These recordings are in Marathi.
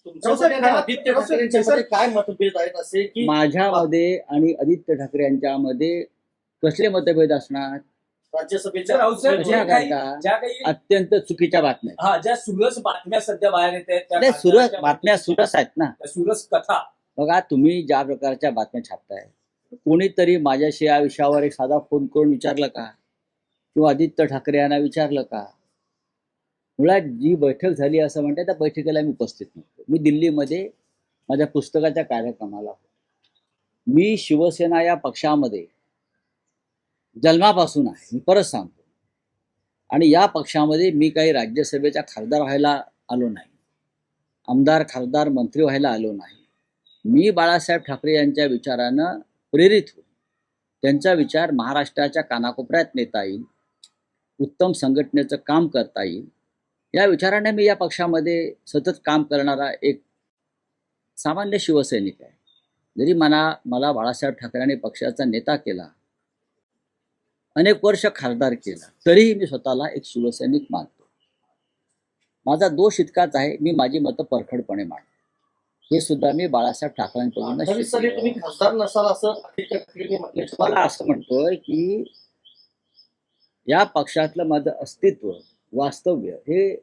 आदित्य ठाकरेंच्यामध्ये काय मतभेद आहेत असे की माझ्यामध्ये आणि आदित्य ठाकरे यांच्यामध्ये कसले मतभेद असणार? राज्यसभेच्या कशा करता अत्यंत चुकीच्या बातम्या. ज्या सुरस बातम्या सध्या बाहेर येत आहेत नाही, सुरस बातम्या सुरस आहेत ना. सुरस कथा बघा, तुम्ही ज्या प्रकारच्या बातम्या छापताय, कोणीतरी माझ्याशी या विषयावर एक साधा फोन करून विचारलं का, किंवा आदित्य ठाकरे यांना विचारलं का? मुळात जी बैठक झाली असं म्हणतात, त्या बैठकीला मी उपस्थित नव्हतो. मी दिल्लीमध्ये माझ्या पुस्तकाच्या कार्यक्रमाला होतो. मी शिवसेना या पक्षामध्ये जन्मापासून आहे, मी परत सांगतो. आणि या पक्षामध्ये मी काही राज्यसभेचा खासदार व्हायला आलो नाही, आमदार खासदार मंत्री व्हायला आलो नाही. मी बाळासाहेब ठाकरे यांच्या विचारानं प्रेरित होऊन त्यांचा विचार महाराष्ट्राच्या कानाकोपऱ्यात नेता येईल, उत्तम संघटनेचं काम करता येईल, या विचाराने मी या पक्षामध्ये सतत काम करणारा एक सामान्य शिवसैनिक आहे. जरी मला बाळासाहेब ठाकरेंनी पक्षाचा नेता केला, अनेक वर्ष खासदार केला, तरीही मी स्वतःला एक शिवसैनिक मानतो. माझा दोष इतकाच आहे, मी माझी मतं परखडपणे मांडतो. हे सुद्धा मी बाळासाहेब ठाकरेंकडून तुम्ही खासदार नसाल असं आदित्य ठाकरेंनी म्हटलं. मला असं म्हणतोय की या पक्षातलं माझं अस्तित्व, वास्तव्य हे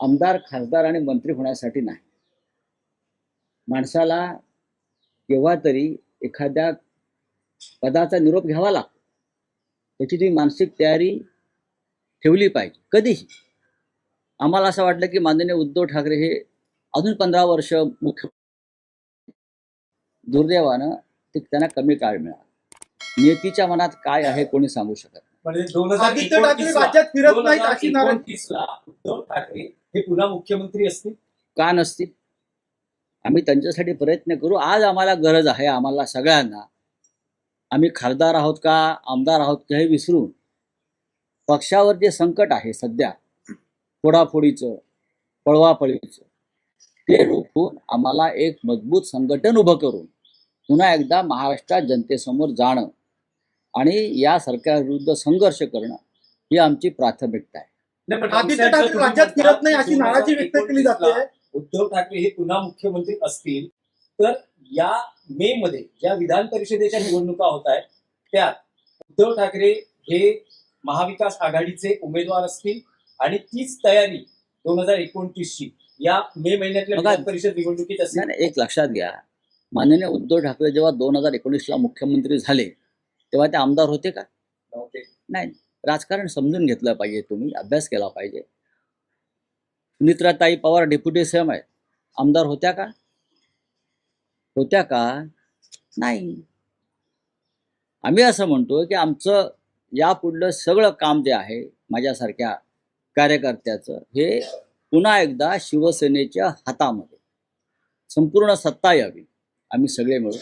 आमदार खासदार आणि मंत्री होण्यासाठी नाही. माणसाला केव्हा तरी एखाद्या पदाचा निरोप घ्यावा लागतो, त्याची ती मानसिक तयारी ठेवली पाहिजे. कधीही आम्हाला असं वाटलं की माननीय उद्धव ठाकरे हे अजून 15 वर्ष मुख्य, दुर्दैवानं ते त्यांना कमी काळ मिळाला. नियतीच्या मनात काय आहे कोणी सांगू शकत नाही. म्हणजे आदित्य ठाकरे राज्यात फिरत नाहीत अशी नाराजी. उद्धव ठाकरे हे पुन्हा मुख्यमंत्री असतील का नसतील? आम्ही त्यांच्यासाठी प्रयत्न करू. आज आम्हाला गरज आहे, आम्हाला सगळ्यांना, आम्ही खासदार आहोत का आमदार आहोत का हे विसरून पक्षावर जे संकट आहे सध्या, फोडाफोडीचं, पळवापळीचं, ते रोखून आम्हाला एक मजबूत संघटन उभं करून पुन्हा एकदा महाराष्ट्रात जनतेसमोर जाणं आणि या सरकारविरुद्ध संघर्ष करणं ही आमची प्राथमिकता आहे. आदित्य ठाकरे राज्यात फिरत नाही अशी नाराजी व्यक्त केली जाते. उद्धव ठाकरे हे पुन्हा मुख्यमंत्री असतील तर या मे मध्ये ज्या विधान परिषदेच्या निवडणुका होत आहेत त्यात उद्धव ठाकरे हे महाविकास आघाडीचे उमेदवार असतील आणि तीच तयारी 2029 ची या मे महिन्यातल्या विधान परिषद निवडणुकीत असेल. एक लक्षात घ्या, माननीय उद्धव ठाकरे जेव्हा 2019ला मुख्यमंत्री झाले तेव्हा ते आमदार होते का? नाही. राजकारण समजून घेतलं पाहिजे, तुम्ही अभ्यास केला पाहिजे. सुनित्राताई पवार डेप्युटी सीएम आहेत, आमदार होत्या का? होत्या का? नाही. आम्ही असं म्हणतो की आमचं यापुढलं सगळं काम जे आहे माझ्यासारख्या कार्यकर्त्याचं, हे पुन्हा एकदा शिवसेनेच्या हातामध्ये संपूर्ण सत्ता यावी, आम्ही सगळे मिळून,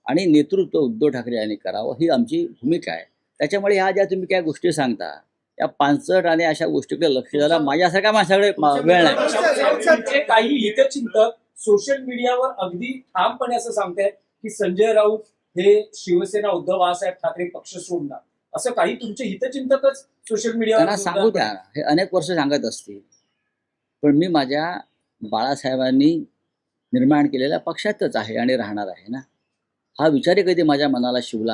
आणि नेतृत्व उद्धव ठाकरे यांनी करावं, ही आमची भूमिका आहे. त्याच्यामुळे ह्या ज्या तुम्ही काय गोष्टी सांगता, या पानसट आणि अशा गोष्टीकडे लक्ष द्यायला माझ्यासारख्या माणसाकडे वेळ नाही. काही हितचिंतक सोशल मीडियावर अगदी ठामपणे असं सांगतायत की संजय राऊत हे शिवसेना उद्धव बाळासाहेब ठाकरे पक्ष सोडणार, असं काही तुमचे हितचिंतकच सोशल मीडियावर त्यांना सांगू द्या. हे अनेक वर्ष सांगत असतील, पण मी माझ्या बाळासाहेबांनी निर्माण केलेल्या पक्षातच आहे आणि राहणार आहे ना. हा विचारही कधी माझ्या मनाला शिवला